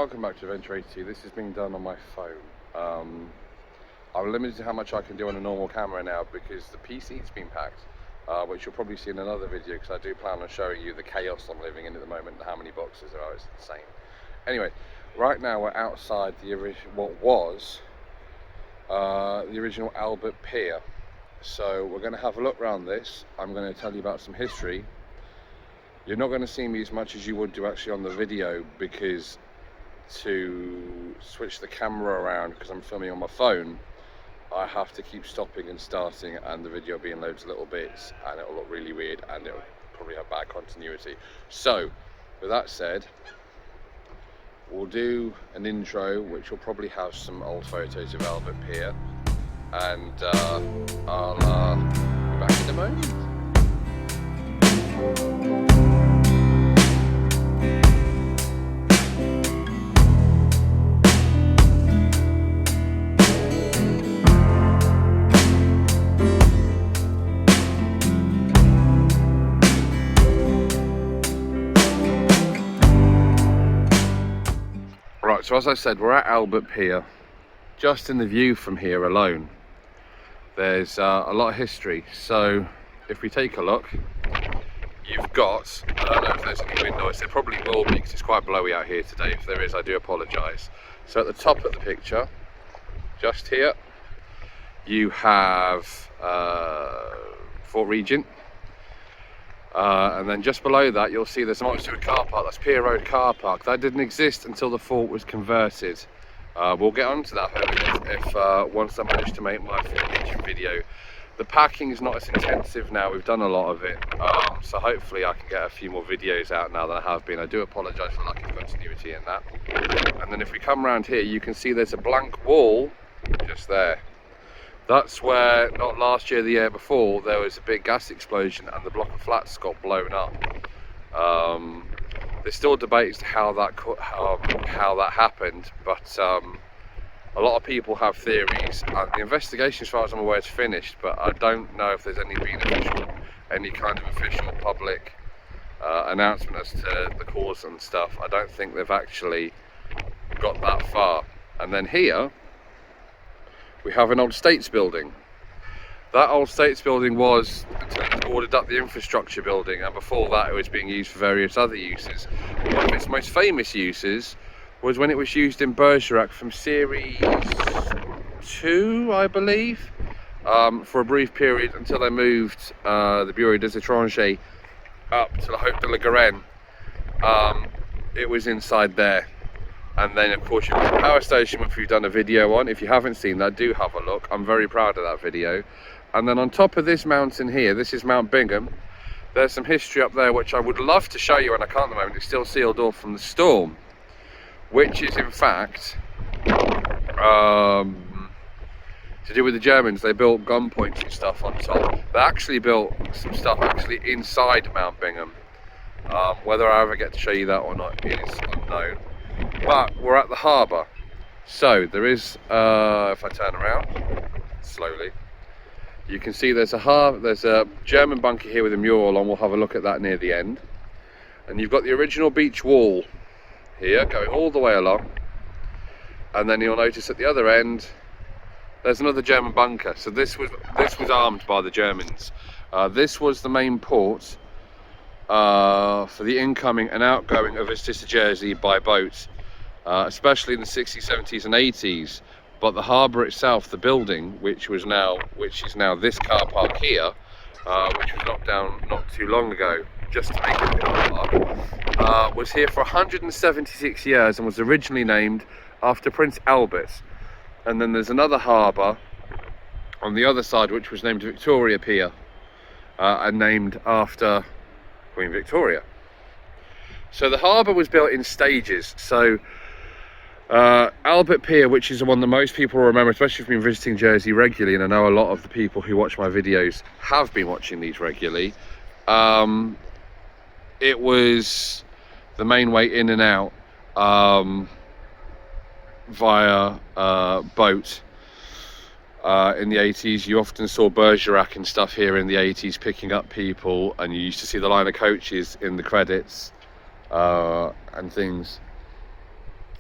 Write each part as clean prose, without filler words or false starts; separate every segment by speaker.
Speaker 1: welcome back to Adventure 82. This is being done on my phone. I'm limited to how much I can do on a normal camera now because the PC's been packed, which you'll probably see in another video because I do plan on showing you the chaos I'm living in at the moment and how many boxes there are. It's insane. Anyway, right now we're outside the what was the original Albert Pier. So we're going to have a look around this. I'm going to tell you about some history. You're not going to see me as much as you would do actually on the video because to switch the camera around, because I'm filming on my phone, I have to keep stopping and starting, and the video will be in loads of little bits and it'll look really weird and it'll probably have bad continuity. So with that said, we'll do an intro which will probably have some old photos of Albert Pier, and I'll be back in a moment. Right, so as I said, we're at Albert Pier. Just in the view from here alone, there's a lot of history. So if we take a look, you've got, I don't know if there's any wind noise, there probably will be because it's quite blowy out here today. If there is, I do apologise. So at the top of the picture, just here, you have Fort Regent. And then just below that you'll see there's a multi-storey car park. That's Pier Road car park. That didn't exist until the fort was converted. We'll get onto that if once I manage to make my full video. The packing is not as intensive now, we've done a lot of it, so hopefully I can get a few more videos out now than I have been. I do apologise for lack of continuity in that. And then if we come around here, you can see there's a blank wall just there. That's where, not last year, the year before, there was a big gas explosion and the block of flats got blown up. There's still debate as to how that happened, but a lot of people have theories. The investigation, as far as I'm aware, is finished, but I don't know if there's any kind of official public announcement as to the cause and stuff. I don't think they've actually got that far. And then here we have an old States building. That old States building was ordered up the infrastructure building, and before that it was being used for various other uses. One of its most famous uses was when it was used in Bergerac from series 2, I believe, for a brief period until they moved the Bureau des Étrangers up to the Hotel de la Garenne. It was inside there. And then of course you've got the power station, which we've done a video on. If you haven't seen that, do have a look. I'm very proud of that video. And then on top of this mountain here, this is Mount Bingham. There's some history up there which I would love to show you, and I can't at the moment. It's still sealed off from the storm, which is in fact to do with the Germans. They built gun points and stuff on top. They actually built some stuff actually inside Mount Bingham. Whether I ever get to show you that or not is unknown. But we're at the harbour, so there is, if I turn around slowly, you can see there's a German bunker here with a mural on. We'll have a look at that near the end. And you've got the original beach wall here going all the way along, and then you'll notice at the other end there's another German bunker. So this was armed by the Germans. This was the main port for the incoming and outgoing of visitors to Jersey by boat, especially in the 60s, 70s and 80s. But the harbour itself, the building, which is now this car park here, which was knocked down not too long ago just to make it a car park, was here for 176 years and was originally named after Prince Albert. And then there's another harbour on the other side which was named Victoria Pier, and named after Queen Victoria. So the harbour was built in stages. So Albert Pier, which is the one that most people will remember, especially if you've been visiting Jersey regularly, and I know a lot of the people who watch my videos have been watching these regularly, it was the main way in and out via boat. In the 80s, you often saw Bergerac and stuff here in the 80s picking up people, and you used to see the line of coaches in the credits and things.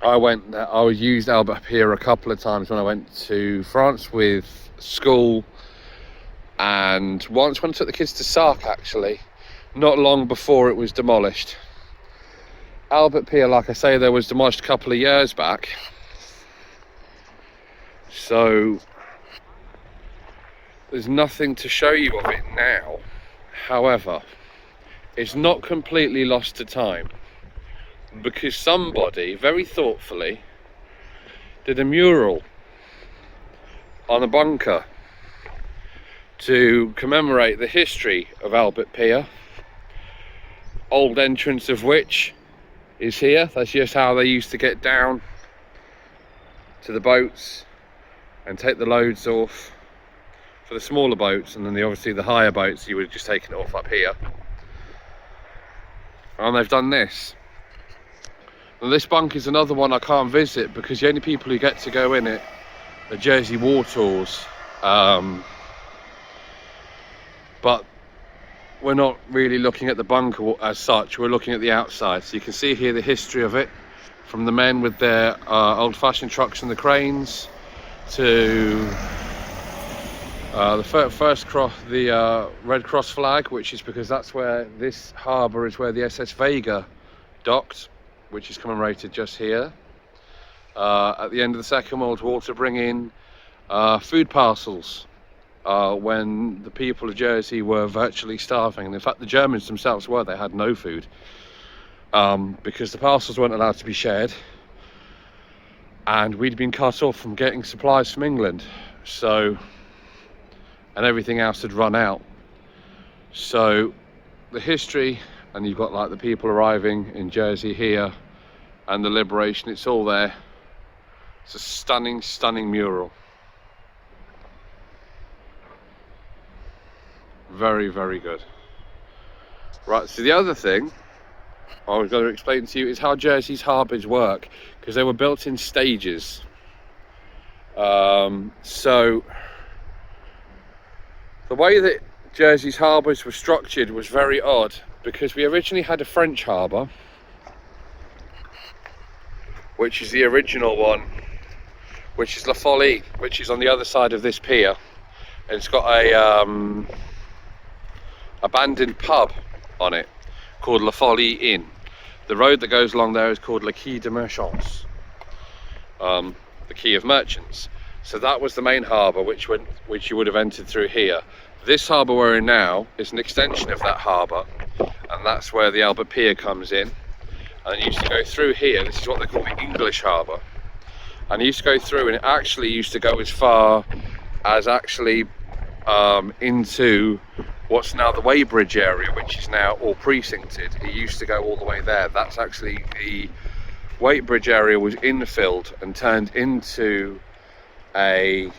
Speaker 1: I used Albert Pier a couple of times when I went to France with school, and once when I took the kids to Sark, actually, not long before it was demolished. Albert Pier, like I say, there was demolished a couple of years back, so there's nothing to show you of it now. However, it's not completely lost to time, because somebody very thoughtfully did a mural on a bunker to commemorate the history of Albert Pier, old entrance of which is here. That's just how they used to get down to the boats and take the loads off for the smaller boats, and then obviously the higher boats you would have just taken it off up here. And they've done this. Now this bunk is another one I can't visit because the only people who get to go in it are Jersey War Tours. But we're not really looking at the bunker as such, we're looking at the outside. So you can see here the history of it, from the men with their old-fashioned trucks and the cranes, to the Red Cross flag, which is because that's where this harbour is, where the SS Vega docked, which is commemorated just here. At the end of the Second World War, to bring in food parcels when the people of Jersey were virtually starving. And in fact, the Germans themselves were. They had no food because the parcels weren't allowed to be shared, and we'd been cut off from getting supplies from England, so, and everything else had run out. So the history, and you've got like the people arriving in Jersey here and the liberation, it's all there. It's a stunning mural. Very, very good. Right, so the other thing I was going to explain to you is how Jersey's harbours work, because they were built in stages. So the way that Jersey's harbours were structured was very odd, because we originally had a French harbour, which is the original one, which is La Folie, which is on the other side of this pier, and it's got a abandoned pub on it called La Folie Inn. The road that goes along there is called Le Quai des Merchants, the Quay of Merchants. So that was the main harbour, which you would have entered through here. This harbour we're in now is an extension of that harbour, and that's where the Albert Pier comes in. And it used to go through here. This is what they call the English harbour, and it used to go through, and it actually used to go as far as actually into what's now the Weybridge area, which is now all precincted. It used to go all the way there. That's actually, the Weybridge area was infilled and turned into a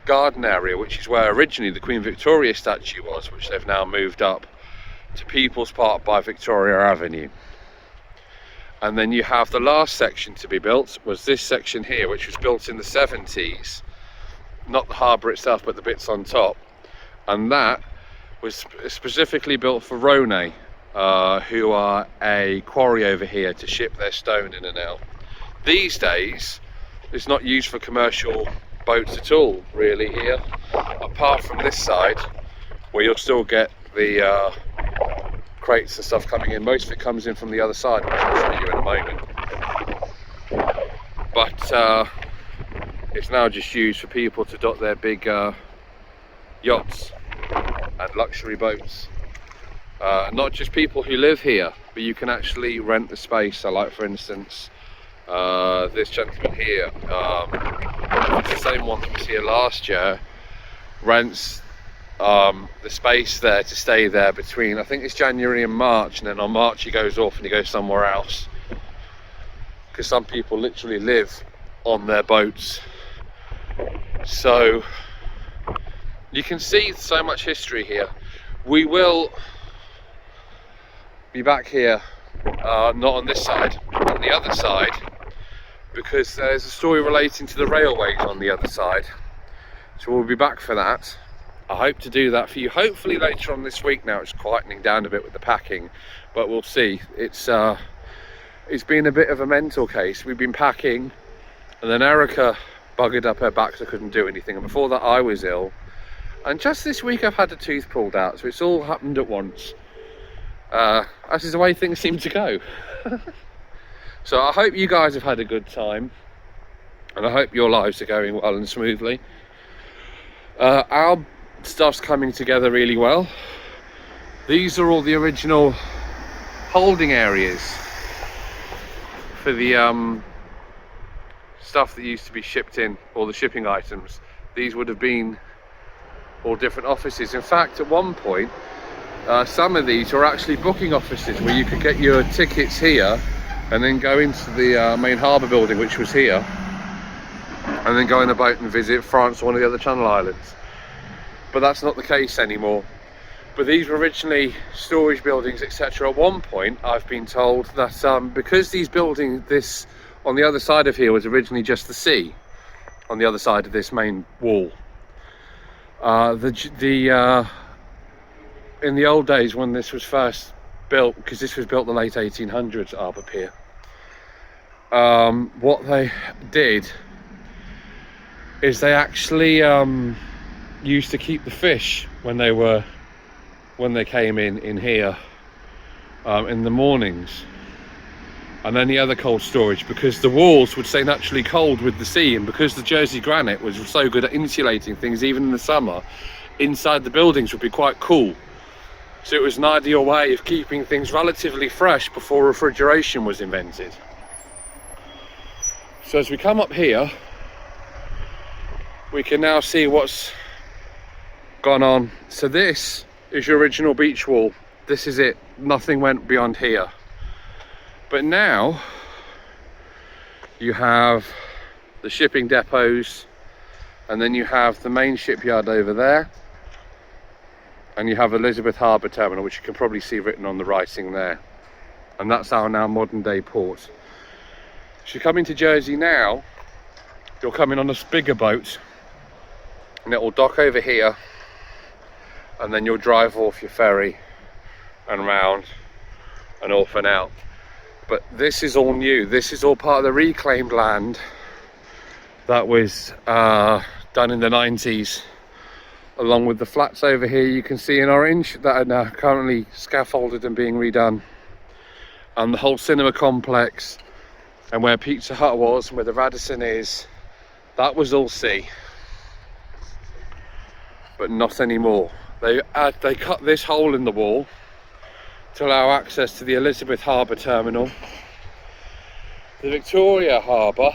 Speaker 1: garden area, which is where originally the Queen Victoria statue was, which they've now moved up to People's Park by Victoria Avenue. And then you have the last section to be built, was this section here, which was built in the 70s, not the harbour itself but the bits on top, and that was specifically built for Rhone, who are a quarry over here to ship their stone in and out. These days it's not used for commercial boats at all really here, apart from this side where you'll still get the crates and stuff coming in. Most of it comes in from the other side, which I'll show you in a moment. But it's now just used for people to dock their big yachts and luxury boats. Not just people who live here, but you can actually rent the space. So like for instance, this gentleman here, it's the same one that was here last year, rents the space there to stay there between, I think it's January and March, and then on March he goes off and he goes somewhere else, because some people literally live on their boats. So you can see so much history here. We will be back here, not on this side, but on the other side, because there's a story relating to the railways on the other side. So we'll be back for that. I hope to do that for you hopefully later on this week. Now it's quietening down a bit with the packing, but we'll see. It's it's been a bit of a mental case. We've been packing, and then Erica buggered up her back so I couldn't do anything, and before that I was ill, and just this week I've had a tooth pulled out, so it's all happened at once. This is the way things seem to go. So I hope you guys have had a good time, and I hope your lives are going well and smoothly. Our stuff's coming together really well. These are all the original holding areas for the stuff that used to be shipped in, all the shipping items. These would have been all different offices. In fact, at one point, some of these were actually booking offices where you could get your tickets here and then go into the main harbour building, which was here, and then go on a boat and visit France or one of the other Channel Islands. But that's not the case anymore. But these were originally storage buildings, etc. At one point, I've been told that because these buildings, this on the other side of here was originally just the sea, on the other side of this main wall. In the old days when this was first built, because this was built the late 1800s at Harbour Pier, what they did is they actually used to keep the fish when they came in here in the mornings, and any other cold storage, because the walls would stay naturally cold with the sea, and because the Jersey granite was so good at insulating things even in the summer, inside the buildings would be quite cool. So it was an ideal way of keeping things relatively fresh before refrigeration was invented. So as we come up here, we can now see what's gone on. So this is your original beach wall. This is it. Nothing went beyond here. But now you have the shipping depots, and then you have the main shipyard over there, and you have Elizabeth Harbour Terminal, which you can probably see written on the writing there. And that's our now modern day port. If you come into Jersey now, you'll come in on a bigger boat, and it will dock over here, and then you'll drive off your ferry and round and off and out. But this is all new. This is all part of the reclaimed land that was done in the 90s, along with the flats over here you can see in orange that are now currently scaffolded and being redone, and the whole cinema complex, and where Pizza Hut was and where the Radisson is, that was all sea. But not anymore. They cut this hole in the wall to allow access to the Elizabeth Harbour Terminal. The Victoria Harbour,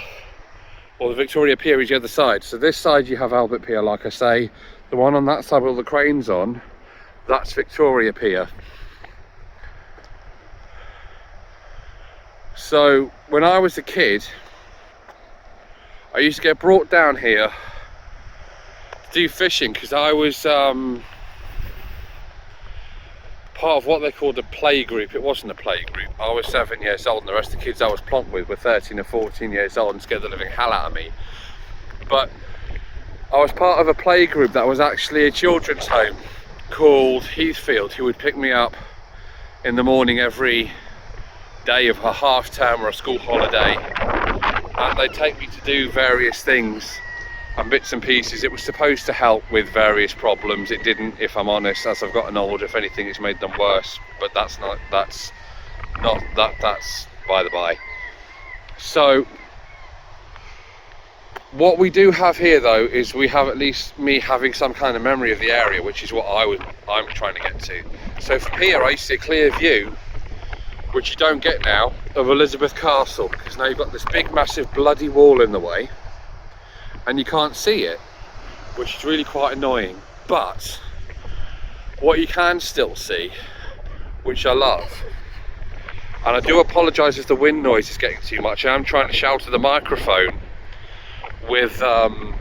Speaker 1: or the Victoria Pier, is the other side. So this side you have Albert Pier, like I say. The one on that side with all the cranes on, that's Victoria Pier. So when I was a kid, I used to get brought down here to do fishing, because I was part of what they called a play group. It wasn't a play group. I was 7 years old, and the rest of the kids I was plonked with were 13 or 14 years old and scared the living hell out of me. But I was part of a play group that was actually a children's home called Heathfield, who would pick me up in the morning every day of a half term or a school holiday, and they'd take me to do various things and bits and pieces. It was supposed to help with various problems. It didn't, if I'm honest. As I've gotten older, if anything, it's made them worse. But that's by the by. So what we do have here, though, is we have at least me having some kind of memory of the area, which is what I'm trying to get to. So from here, I used to see a clear view, which you don't get now, of Elizabeth Castle, because now you've got this big, massive, bloody wall in the way, and you can't see it, which is really quite annoying. But what you can still see, which I love, and I do apologise if the wind noise is getting too much. I am trying to shout to the microphone with my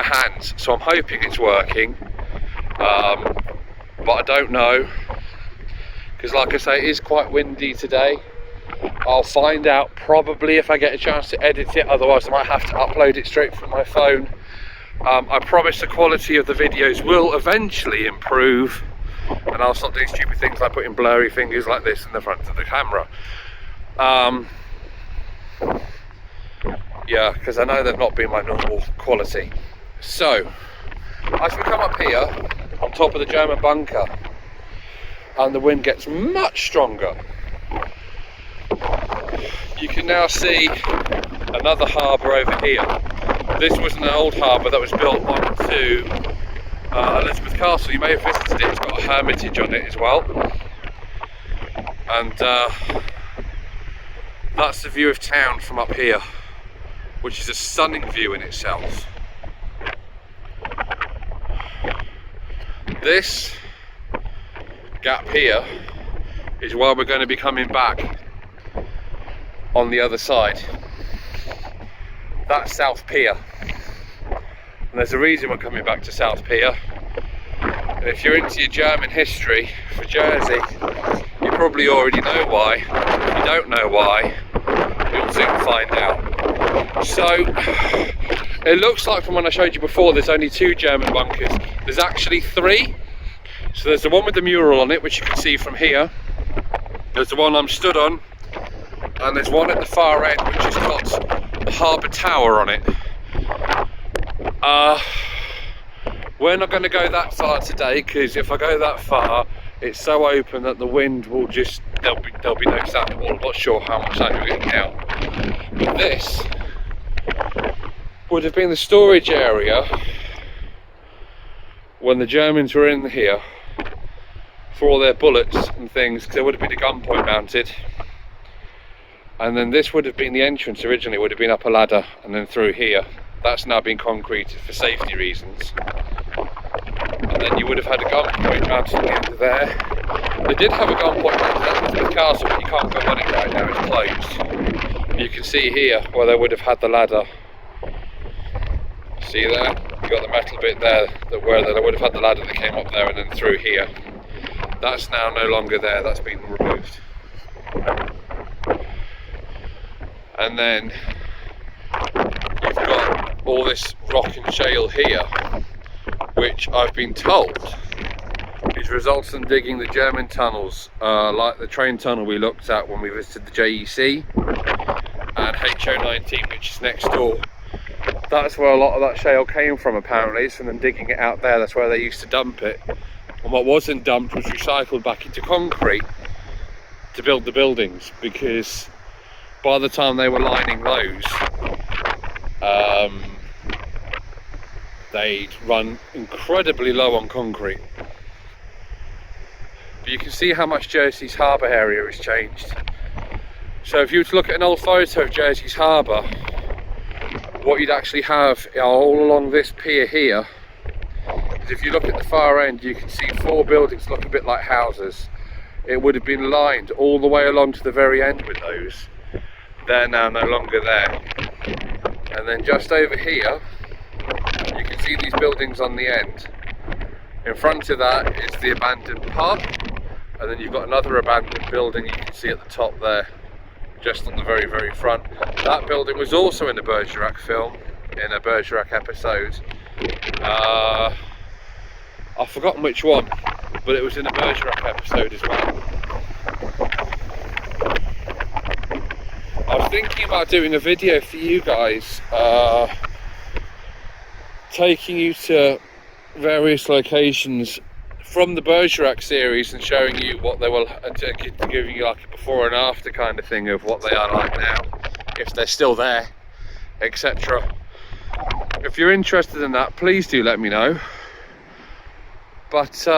Speaker 1: hands, so I'm hoping it's working, but I don't know, because like I say, it is quite windy today. I'll find out probably if I get a chance to edit it, otherwise I might have to upload it straight from my phone. I promise the quality of the videos will eventually improve, and I'll stop doing stupid things like putting blurry fingers like this in the front of the camera. Yeah, because I know they've not been my normal quality. So, as we come up here on top of the German bunker, and the wind gets much stronger, you can now see another harbour over here. This was an old harbour that was built onto Elizabeth Castle. You may have visited it. It's got a hermitage on it as well, and that's the view of town from up here, which is a stunning view in itself. This gap here is where we're going to be coming back on the other side. That's South Pier, and there's a reason we're coming back to South Pier. And if you're into your German history for Jersey, you probably already know why. If you don't know why, you'll soon find out. So it looks like from when I showed you before, there's only 2 German bunkers. There's actually 3. So there's the one with the mural on it, which you can see from here. There's the one I'm stood on, and there's one at the far end which has got the harbour tower on it. We're not going to go that far today, because if I go that far, it's so open that the wind will just, there'll be no sound at all. I'm not sure how much sound you're getting now. But this would have been the storage area when the Germans were in here for all their bullets and things, because there would have been a gun point mounted. And then this would have been the entrance originally, would have been up a ladder and then through here. That's now been concreted for safety reasons. And then you would have had a gun point mounted at the end of there. They did have a gun point mounted at the castle, but you can't go on it right now, it's closed. You can see here where they would have had the ladder. See there? You got the metal bit there where they would have had the ladder that came up there and then through here. That's now no longer there, that's been removed. And then you've got all this rock and shale here, which I've been told is results in digging the German tunnels, like the train tunnel we looked at when we visited the JEC, and HO19, which is next door. That's where a lot of that shale came from, apparently. It's from them digging it out there. That's where they used to dump it, and what wasn't dumped was recycled back into concrete to build the buildings, because by the time they were lining those, they'd run incredibly low on concrete. But you can see how much Jersey's harbour area has changed. So if you were to look at an old photo of Jersey's harbour, what you'd actually have all along this pier here, is if you look at the far end, you can see 4 buildings look a bit like houses. It would have been lined all the way along to the very end with those. They're now no longer there. And then just over here, you can see these buildings on the end. In front of that is the abandoned pub, and then you've got another abandoned building you can see at the top there, just on the very, very front. That building was also in a Bergerac film, in a Bergerac episode. I've forgotten which one, but it was in a Bergerac episode as well. I was thinking about doing a video for you guys, taking you to various locations from the Bergerac series and showing you what they will, giving you like a before and after kind of thing of what they are like now, if they're still there, etc. If you're interested in that, please do let me know. But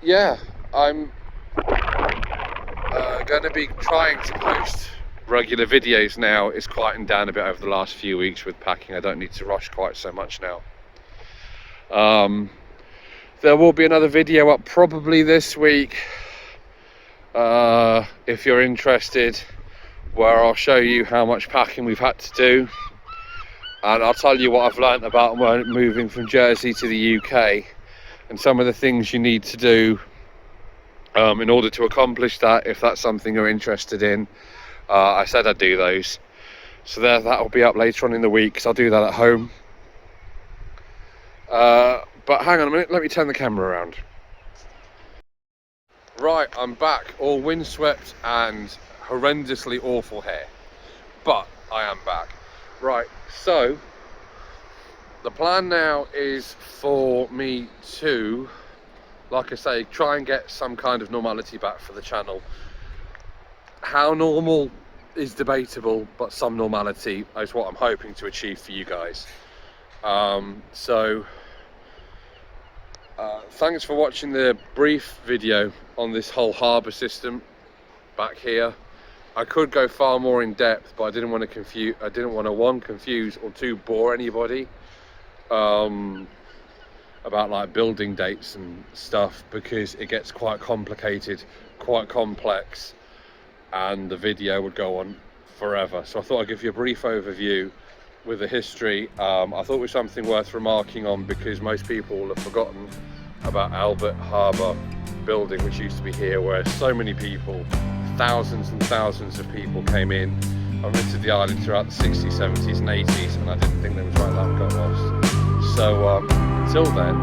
Speaker 1: yeah, I'm going to be trying to post regular videos now. It's quieting down a bit over the last few weeks with packing. I don't need to rush quite so much now. There will be another video up probably this week, if you're interested, where I'll show you how much packing we've had to do, and I'll tell you what I've learnt about moving from Jersey to the UK and some of the things you need to do in order to accomplish that, if that's something you're interested in. I said I'd do those, so that will be up later on in the week, because I'll do that at home. But hang on a minute, let me turn the camera around. Right, I'm back, all windswept and horrendously awful hair. But I am back. Right, so the plan now is for me to, like I say, try and get some kind of normality back for the channel. How normal is debatable, but some normality is what I'm hoping to achieve for you guys. Thanks for watching the brief video on this whole harbour system back here. I could go far more in depth, but I didn't want to confuse. I didn't want to, one, confuse, or two, bore anybody about like building dates and stuff, because it gets quite complicated, quite complex, and the video would go on forever. So I thought I'd give you a brief overview with the history. I thought it was something worth remarking on, because most people will have forgotten about Albert Harbour building, which used to be here, where so many people, thousands and thousands of people came in and visited the island throughout the 60s, 70s and 80s, and I didn't think there was right that got lost. So until then,